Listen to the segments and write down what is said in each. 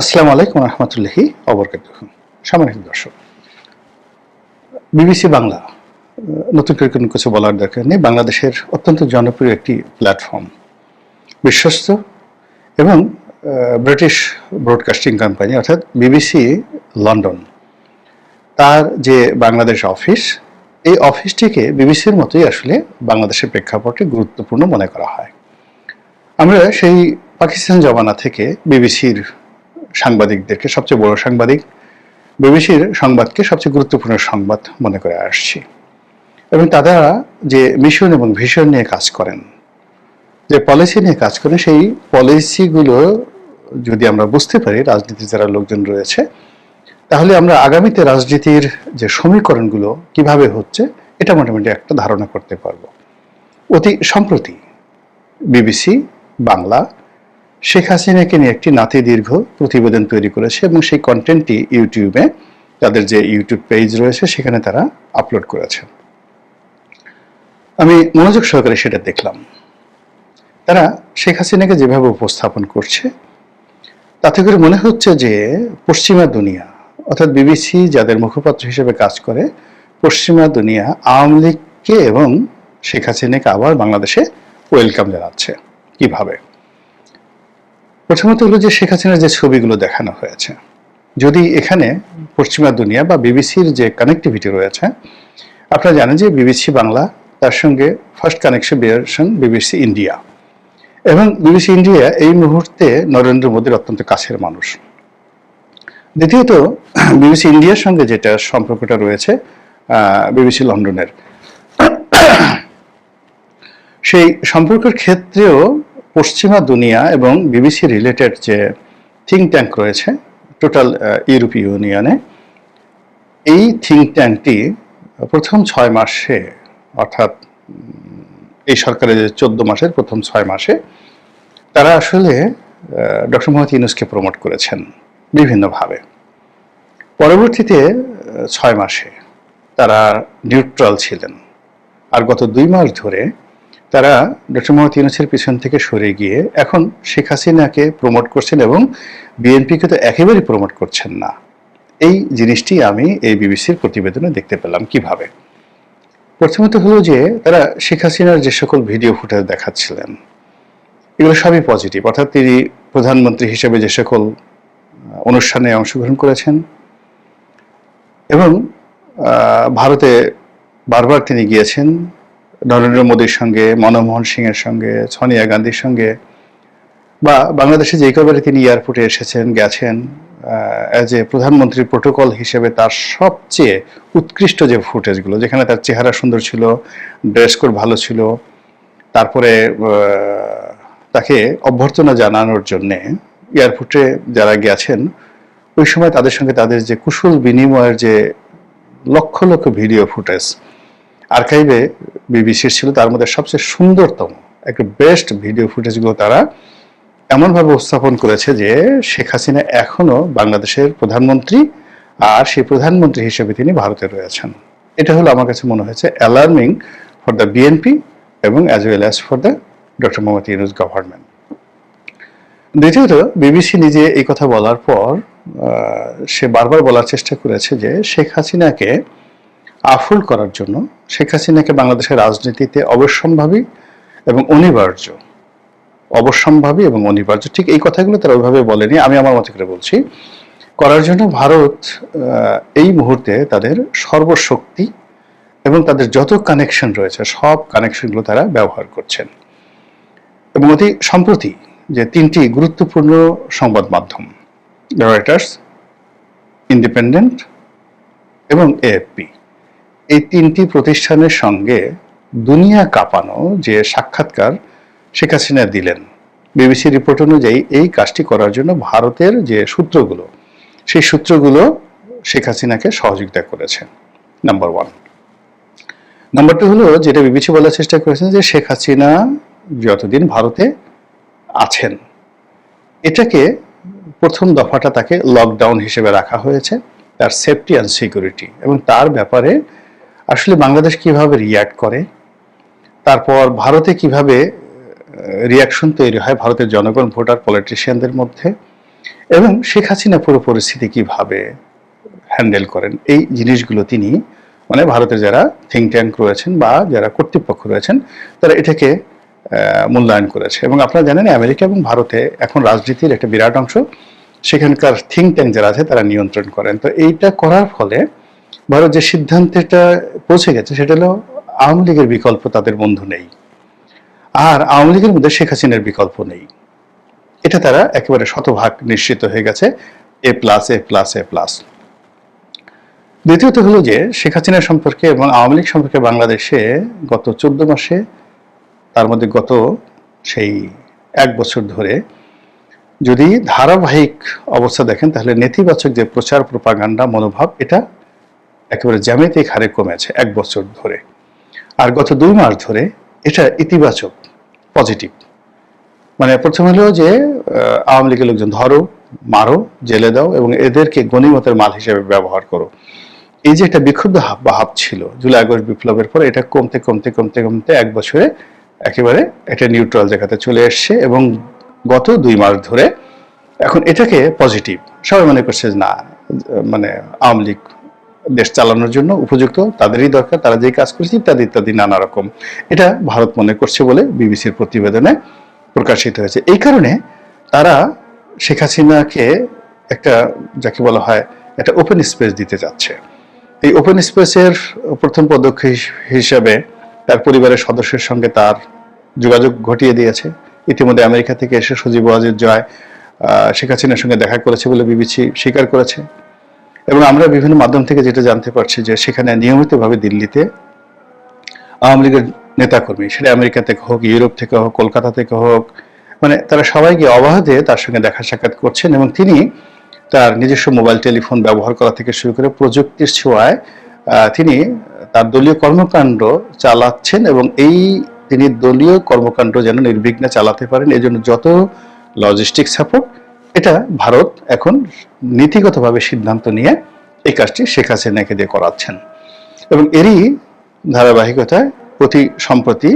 আসসালামু আলাইকুম রহমতুল্লাহি অবরকাতুহু। সম্মানিত দর্শক, বিবিসি বাংলা নতুন করে কোনো কিছু বলার দরকার নেই। বাংলাদেশের অত্যন্ত জনপ্রিয় একটি প্ল্যাটফর্ম, বিশ্বস্ত এবং ব্রিটিশ ব্রডকাস্টিং কোম্পানি অর্থাৎ বিবিসি লন্ডন, তার যে বাংলাদেশ অফিস, এই অফিসটিকে বিবিসির মতোই আসলে বাংলাদেশের প্রেক্ষাপটে গুরুত্বপূর্ণ মনে করা হয়। আমরা সেই পাকিস্তান জমানা থেকে বিবিসির সাংবাদিকদেরকে সবচেয়ে বড় সাংবাদিক, বিবিসির সংবাদকে সবচেয়ে গুরুত্বপূর্ণ সংবাদ মনে করে আসছি। এবং তারা যে মিশন এবং ভিশন নিয়ে কাজ করেন, যে পলিসি নিয়ে কাজ করেন, সেই পলিসিগুলো যদি আমরা বুঝতে পারি, রাজনীতির যারা লোকজন রয়েছে, তাহলে আমরা আগামীতে রাজনীতির যে সমীকরণগুলো কিভাবে হচ্ছে এটা মোটামুটি একটা ধারণা করতে পারবো। অতি সম্প্রতি বিবিসি বাংলা শেখ হাসিনাকে নিয়ে একটি নাতি দীর্ঘ প্রতিবেদন তৈরি করেছে এবং সেই কন্টেন্টটি ইউটিউবে, তাদের যে ইউটিউব পেজ রয়েছে সেখানে তারা আপলোড করেছে। আমি মনোযোগ সহকারে সেটা দেখলাম। তারা শেখ হাসিনাকে যেভাবে উপস্থাপন করছে, তাতে করে মনে হচ্ছে যে পশ্চিমা দুনিয়া, অর্থাৎ বিবিসি যাদের মুখপাত্র হিসেবে কাজ করে, পশ্চিমা দুনিয়া আওয়ামী লীগকে এবং শেখ হাসিনাকে আবার বাংলাদেশে ওয়েলকাম জানাচ্ছে। কিভাবে? প্রথমত হলো যে শেখ হাসিনার যে ছবিগুলো দেখানো হয়েছে, যদি এখানে পশ্চিমা দুনিয়া বা বিবিসির যে কানেক্টিভিটি রয়েছে, আপনারা জানেন যে বিবিসি বাংলা, তার সঙ্গে ফার্স্ট কানেকশন বিবিসি ইন্ডিয়া, এবং বিবিসি ইন্ডিয়া এই মুহূর্তে নরেন্দ্র মোদীর অত্যন্ত কাছের মানুষ। দ্বিতীয়ত বিবিসি ইন্ডিয়ার সঙ্গে যেটা সম্পর্কটা রয়েছে বিবিসি লন্ডনের, সেই সম্পর্কের ক্ষেত্রেও পশ্চিমা দুনিয়া এবং বিবিসি রিলেটেড যে থিঙ্ক ট্যাঙ্ক রয়েছে টোটাল ইউরোপীয় ইউনিয়নে, এই থিঙ্ক ট্যাঙ্কটি প্রথম 6 মাসে, অর্থাৎ এই সরকারের 14 মাসের প্রথম 6 মাসে তারা আসলে ডক্টর মোহাম্মদ ইউনূসকে প্রমোট করেছেন বিভিন্নভাবে। পরবর্তীতে 6 মাসে তারা নিউট্রাল ছিলেন, আর গত 2 মাস ধরে তারা ডক্টর মোহাম্মদ ইউনূসের পিছন থেকে সরে গিয়ে এখন শেখ হাসিনাকে প্রমোট করছেন এবং বিএনপিকে তো একেবারেই প্রমোট করছেন না। এই জিনিসটি আমি এই বিবিসির প্রতিবেদনে দেখতে পেলাম। কিভাবে? প্রথমত হলো যে তারা শেখ হাসিনার যে সকল ভিডিও ফুটেজ দেখাচ্ছিলেন, এগুলো সবই পজিটিভ, অর্থাৎ তিনি প্রধানমন্ত্রী হিসেবে যে সকল অনুষ্ঠানে অংশগ্রহণ করেছেন এবং ভারতে বারবার তিনি গিয়েছেন, নরেন্দ্র মোদীর সঙ্গে, মনমোহন সিংয়ের সঙ্গে, সোনিয়া গান্ধীর সঙ্গে, বা বাংলাদেশে যে কবারে তিনি এয়ারপোর্টে এসেছেন গেছেন, অ্যাজ এ প্রধানমন্ত্রীর প্রোটোকল হিসেবে তার সবচেয়ে উৎকৃষ্ট যে ফুটেজগুলো, যেখানে তার চেহারা সুন্দর ছিল, ড্রেস কোড ভালো ছিল, তারপরে তাকে অভ্যর্থনা জানানোর জন্যে এয়ারপোর্টে যারা গেছেন ওই সময় তাদের সঙ্গে তাদের যে কুশল বিনিময়ের যে লক্ষ লক্ষ ভিডিও ফুটেজ আর্কাইভে বিবিসির ছিল, তার মধ্যে সবচেয়ে সুন্দরতম একটা বেস্ট ভিডিও ফুটেজগুলো তারা এমনভাবে উপস্থাপন করেছে যে শেখ হাসিনা এখনো বাংলাদেশের প্রধানমন্ত্রী, আর সেই প্রধানমন্ত্রী হিসেবে তিনি ভারতে রয়েছেন। এটা হলো আমার কাছে মনে হয়েছে অ্যালার্মিং ফর দ্য বিএনপি এবং as well as for the doctor Mohammad Yunus government. দ্বিতীয়ত, বিবিসি নিজে এই কথা বলার পর সে বারবার বলার চেষ্টা করেছে যে শেখ হাসিনাকে আফুল করার জন্য, শেখ হাসিনাকে বাংলাদেশের রাজনীতিতে অবশ্যম্ভাবী এবং অনিবার্য, অবশ্যম্ভাবী এবং অনিবার্য, ঠিক এই কথাগুলো তারা ওইভাবে বলেনি, আমি আমার মতো করে বলছি, করার জন্য ভারত এই মুহূর্তে তাদের সর্বশক্তি এবং তাদের যত কানেকশন রয়েছে সব কানেকশনগুলো তারা ব্যবহার করছেন। এবং অতি সম্প্রতি যে 3টি গুরুত্বপূর্ণ সংবাদ মাধ্যম, রয়টার্স, ইন্ডিপেন্ডেন্ট এবং এএফপি, এই 3টি প্রতিষ্ঠানের সঙ্গে দুনিয়া কাঁপানো যে সাক্ষাৎকার শেখ হাসিনা দিলেন, বিবিসি রিপোর্ট অনুযায়ী এই কাজটি করার জন্য ভারতের যে সূত্রগুলো, সেই সূত্রগুলো শেখ হাসিনাকে সহযোগিতা করেছে। নাম্বার 1। নাম্বার 2 হলো যেটা বিবিসি বলার চেষ্টা করেছেন যে শেখ হাসিনা যতদিন ভারতে আছেন, এটাকে প্রথম দফাটা তাকে লকডাউন হিসেবে রাখা হয়েছে, তার সেফটি অ্যান্ড সিকিউরিটি, এবং তার ব্যাপারে আসলে বাংলাদেশ কিভাবে রিয়্যাক্ট করে, তারপর ভারতে কিভাবে রিয়াকশন তৈরি হয় ভারতের জনগণ, ভোটার, পলিটিশিয়ানদের মধ্যে, এবং শেখ হাসিনা পুরো পরিস্থিতি কিভাবে হ্যান্ডেল করেন, এই জিনিসগুলো তিনি মানে ভারতের যারা থিঙ্ক ট্যাঙ্ক রয়েছেন বা যারা কর্তৃপক্ষ রয়েছেন তারা এটাকে মূল্যায়ন করেছে। এবং আপনারা জানেন আমেরিকা এবং ভারতে এখন রাজনীতির একটা বিরাট অংশ সেখানকার থিঙ্ক ট্যাঙ্ক যারা আছে তারা নিয়ন্ত্রণ করেন। তো এইটা করার ফলে ভারত যে সিদ্ধান্তটা পৌঁছে গেছে সেটা হলো আওয়ামী লীগের বিকল্প তাদের বন্ধু নেই, আর আওয়ামী লীগের মধ্যে শেখ হাসিনার বিকল্প নেই। এটা তারা একেবারে শতভাগ নিশ্চিত হয়ে গেছে, এ প্লাস এ প্লাস এ প্লাস। দ্বিতীয়ত হলো যে শেখ হাসিনা সম্পর্কে এবং আওয়ামী লীগ সম্পর্কে বাংলাদেশে গত 14 মাসে, তার মধ্যে গত সেই 1 বছর ধরে যদি ধারাবাহিক অবস্থা দেখেন তাহলে নেতিবাচক যে প্রচার প্রপাগান্ডা মনোভাব এটা একেবারে জ্যামিতিক হারে কমেছে 1 বছর ধরে। আর গত 2 মাস ধরে এটা ইতিবাচক, পজিটিভ। মানে প্রথম হলো যে আওয়ামী লীগের লোকজন ধরো, মারো, জেলে দাও এবং এদেরকে গণিমতের মাল হিসেবে ব্যবহার করো। এই যে একটা বিক্ষুব্ধ ভাব ছিল জুলাই আগস্ট বিপ্লবের পর, এটা কমতে কমতে কমতে কমতে 1 বছরে একেবারে একটা নিউট্রাল জায়গাতে চলে এসছে এবং গত 2 মাস ধরে এখন এটাকে পজিটিভ সবাই মনে করছে। না মানে আওয়ামী লীগ দেশ চালানোর জন্য উপযুক্ত, তাদেরই দরকার, তারা যেই কাজ করছে ইত্যাদি ইত্যাদি নানা রকম, এটা ভারত মনে করছে বলে বিবিসির প্রতিবেদনে প্রকাশিত হয়েছে। এই কারণে তারা শেখ হাসিনাকে একটা যাকে বলা হয় একটা ওপেন স্পেস দিতে যাচ্ছে। এই ওপেন স্পেসের প্রথম পদক্ষেপ হিসাবে তার পরিবারের সদস্যের সঙ্গে তার যোগাযোগ ঘটিয়ে দিয়েছে। ইতিমধ্যে আমেরিকা থেকে এসে সজীব ওয়াজেদ জয় শেখ হাসিনার সঙ্গে দেখা করেছে বলে বিবিসি স্বীকার করেছে। এবং আমরা বিভিন্ন মাধ্যম থেকে যেটা জানতে পারছি যে সেখানে নিয়মিতভাবে দিল্লিতে আওয়ামী লীগের নেতাকর্মী, সেটা আমেরিকা থেকে হোক, ইউরোপ থেকে হোক, কলকাতা থেকে হোক, মানে তারা সবাইকে অবাধে তার সঙ্গে দেখা সাক্ষাৎ করছেন এবং তিনি তার নিজস্ব মোবাইল টেলিফোন ব্যবহার করা থেকে শুরু করে প্রযুক্তির ছোঁয়ায় তিনি তার দলীয় কর্মকাণ্ড চালাচ্ছেন এবং এই তিনি দলীয় কর্মকাণ্ড যেন নির্বিঘ্নে চালাতে পারেন এজন্য যত লজিস্টিক সাপোর্ট এটা ভারত এখন নীতিগতভাবে সিদ্ধান্ত নিয়ে এই কাজটি শেখ হাসিনাকে দিয়ে করাচ্ছেন। এবং এরই ধারাবাহিকতায় সম্প্রতি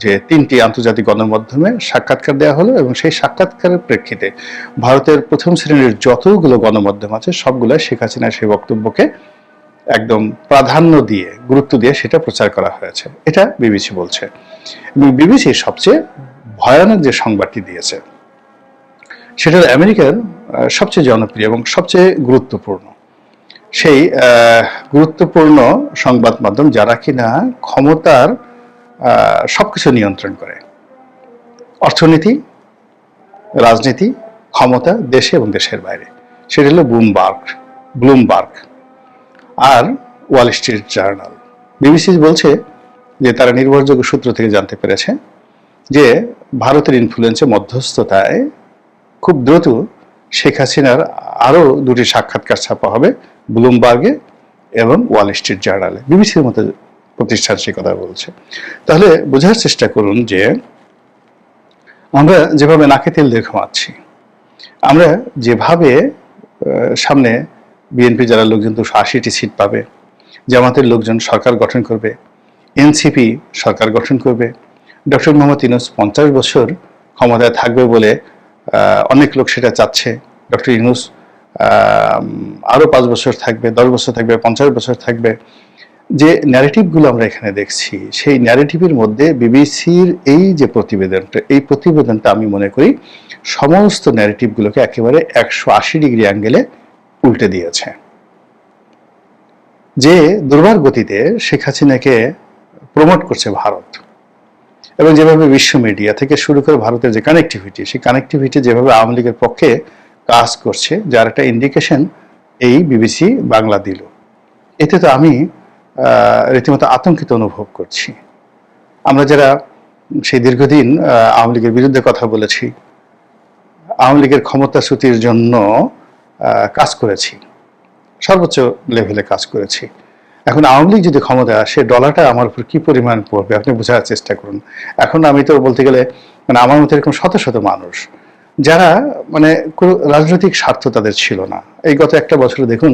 যে 3টি আন্তর্জাতিক গণমাধ্যমে সাক্ষাৎকার দেওয়া হলো এবং সেই সাক্ষাৎকারের প্রেক্ষিতে ভারতের প্রথম শ্রেণীর যতগুলো গণমাধ্যম আছে সবগুলো শেখ হাসিনার সেই বক্তব্যকে একদম প্রাধান্য দিয়ে, গুরুত্ব দিয়ে সেটা প্রচার করা হয়েছে, এটা বিবিসি বলছে। এবং বিবিসি সবচেয়ে ভয়ানক যে সংবাদটি দিয়েছে সেটা আমেরিকার সবচেয়ে জনপ্রিয় এবং সবচেয়ে গুরুত্বপূর্ণ সেই গুরুত্বপূর্ণ সংবাদ মাধ্যম যারা কিনা ক্ষমতার সবকিছু নিয়ন্ত্রণ করে, অর্থনীতি, রাজনীতি, ক্ষমতা দেশে এবং দেশের বাইরে, সেটা হলো ব্লুমবার্গ আর ওয়াল স্ট্রিট জার্নাল। বিবিসি বলছে যে তারা নির্ভরযোগ্য সূত্র থেকে জানতে পেরেছে যে ভারতের ইনফ্লুয়েন্সে মধ্যস্থতায় খুব দ্রুত শেখ হাসিনার আরো 2টি সাক্ষাৎকার ছাপা হবে ব্লুমবার্গে এবং ওয়াল স্ট্রিট জার্নালে। বিবিসির মতো প্রতিষ্ঠান সে কথা বলছে। তাহলে বোঝার চেষ্টা করুন যে আমরা যেভাবে নাকে তেল দিয়ে ঘুমাচ্ছি, আমরা যেভাবে সামনে বিএনপি যারা লোকজন 280টি সিট পাবে, জামাতের লোকজন সরকার গঠন করবে, এনসিপি সরকার গঠন করবে, ডক্টর মোহাম্মদ ইউনূস 50 বছর ক্ষমতায় থাকবে বলে অনেক লোক সেটা চাচ্ছে, ডক্টর ইউনূস আরো 5 বছর থাকবে, 10 বছর থাকবে, 50 বছর থাকবে। যে ন্যারেটিভগুলো আমরা এখানে দেখছি সেই ন্যারেটিভের মধ্যে বিবিসির এই যে প্রতিবেদনটা আমি মনে করি সমস্ত ন্যারেটিভগুলোকে একেবারে 180 ডিগ্রি অ্যাঙ্গেলে উল্টে দিয়েছে। যে দুর্বার গতিতে শেখ হাসিনাকে প্রমোট করছে ভারত এবং যেভাবে বিশ্ব মিডিয়া থেকে শুরু করে ভারতের যে কানেক্টিভিটি, সেই কানেক্টিভিটি যেভাবে আওয়ামী লীগের পক্ষে কাজ করছে যার একটা ইন্ডিকেশন এই বিবিসি বাংলা দিল, এতে তো আমি রীতিমতো আতঙ্কিত অনুভব করছি। আমরা যারা সেই দীর্ঘদিন আওয়ামী লীগের বিরুদ্ধে কথা বলেছি, আওয়ামী লীগের ক্ষমতাচ্যুতির জন্য কাজ করেছি, সর্বোচ্চ লেভেলে কাজ করেছি, এখন আওয়ামী লীগ যদি ক্ষমতায় আসে ডলারটা আমার উপর কি পরিমাণ পড়বে আপনি বোঝার চেষ্টা করুন। এখন আমি তো বলতে গেলে মানে আমার মতো এরকম শত শত মানুষ যারা মানে কোনো রাজনৈতিক স্বার্থ তাদের ছিল না, এই গত 1 বছরে দেখুন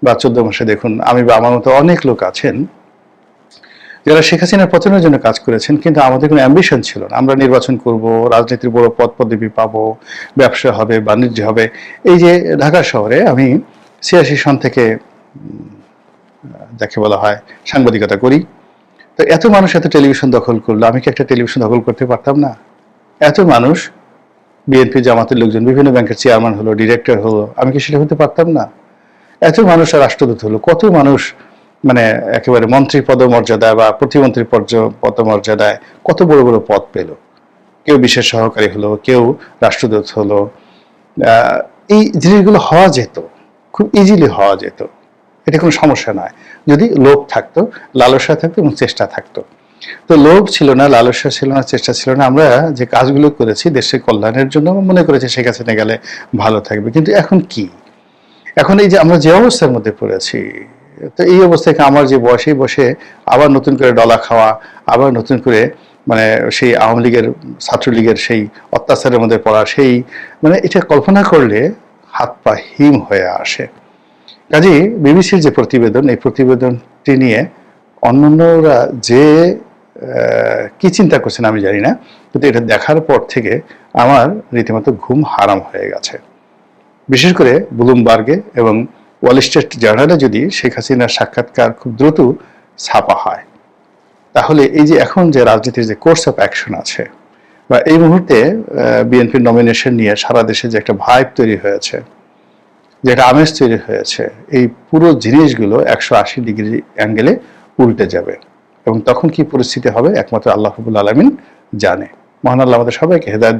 বা 14 মাসে দেখুন আমি বা আমার মতো অনেক লোক আছেন যারা শেখ হাসিনার পতনের জন্য কাজ করেছেন, কিন্তু আমাদের কোনো অ্যাম্বিশন ছিল না আমরা নির্বাচন করব, রাজনীতির বড় পদ পদবি পাবো, ব্যবসা হবে, বাণিজ্য হবে। এই যে ঢাকা শহরে আমি 86 সন থেকে যাকে বলা হয় সাংবাদিকতা করি, তো এত মানুষ এত টেলিভিশন দখল করলো, আমি কি একটা টেলিভিশন দখল করতে পারতাম না? এত মানুষ, বিএনপি জামাতের লোকজন বিভিন্ন ব্যাংকের চেয়ারম্যান হলো, ডিরেক্টর হলো, আমি কি সেটা হতে পারতাম না? এত মানুষ রাষ্ট্রদূত হলো, কত মানুষ মানে একেবারে মন্ত্রী পদমর্যাদায় বা প্রতিমন্ত্রী পদমর্যাদায় কত বড় বড় পদ পেল, কেউ বিশেষ সহকারী হলো, কেউ রাষ্ট্রদূত হলো। এই জিনিসগুলো হওয়া যেত, খুব ইজিলি হওয়া যেত, এটা কোনো সমস্যা নয় যদি লোভ থাকতো, লালসা থাকতো এবং চেষ্টা থাকতো। তো লোভ ছিল না, লালসা ছিল না, চেষ্টা ছিল না। আমরা যে কাজগুলো করেছি দেশের কল্যাণের জন্য, মনে করেছি শেখ হাসিনা গেলে ভালো থাকবে। কিন্তু এখন কি, এখন এই যে আমরা যে অবস্থার মধ্যে পড়েছি, তো এই অবস্থায় আমার যে বয়সে বসে আবার নতুন করে ডলা খাওয়া, আবার নতুন করে মানে সেই আওয়ামী লীগের ছাত্রলীগের সেই অত্যাচারের মধ্যে পড়া, সেই মানে এটা কল্পনা করলে হাত পা হিম হয়ে আসে। কাজেই বিবিসির যে প্রতিবেদন, এই প্রতিবেদনটি নিয়ে অন্যান্যরা যে কি চিন্তা করছেন আমি জানি না, কিন্তু এটা দেখার পর থেকে আমার রীতিমতো ঘুম হারাম হয়ে গেছে। বিশেষ করে ব্লুমবার্গে এবং ওয়াল স্ট্রিট জার্নালে যদি শেখ হাসিনার সাক্ষাৎকার খুব দ্রুত ছাপা হয়, তাহলে এই যে এখন যে রাজনীতির যে কোর্স অফ অ্যাকশন আছে, বা এই মুহূর্তে বিএনপির নমিনেশন নিয়ে সারা দেশে যে একটা ভাইব তৈরি হয়েছে, যে একটা আমেজ তৈরি হয়েছে, এই পুরো জিনিসগুলো 180 ডিগ্রি অ্যাঙ্গেলে উল্টে যাবে। এবং তখন কি পরিস্থিতি হবে একমাত্র আল্লাহ রাব্বুল আলামিন জানে। মহান আল্লাহ আমাদের সবাইকে হেদায়েত